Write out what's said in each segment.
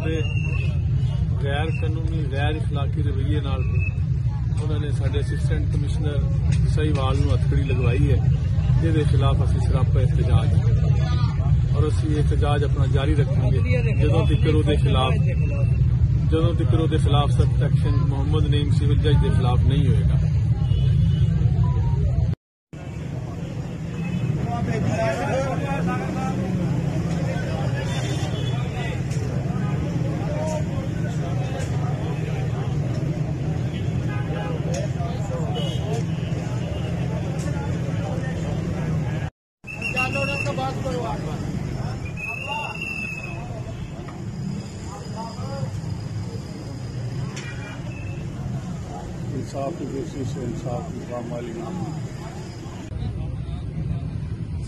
अपने गैर कानूनी गैर इखलाकी रवैये नाल उन्होंने साडे असिस्टेंट कमिश्नर सहीवाल नूं हथकड़ी लगवाई है, जिहदे खिलाफ असीं सरापा एहतजाज और असीं एहतजाज अपना जारी रखेंगे जदों तक उहदे खिलाफ सख्त एक्शन मोहम्मद नईम सिविल जज के खिलाफ नहीं होएगा। इंसाफ की कोशिश से इंसाफ मालिकाना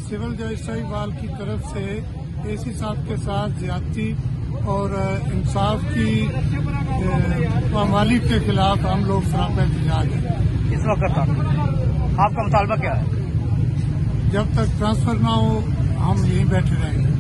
सिविल जज सहीवाल की तरफ से एसी साहब के साथ ज्यादती और इंसाफ की पामाली के खिलाफ हम लोग सरापा एहतजाज हैं। इस वक्त आपका मुतालबा क्या है? जब तक ट्रांसफर ना हो हम यहीं बैठे रहेंगे।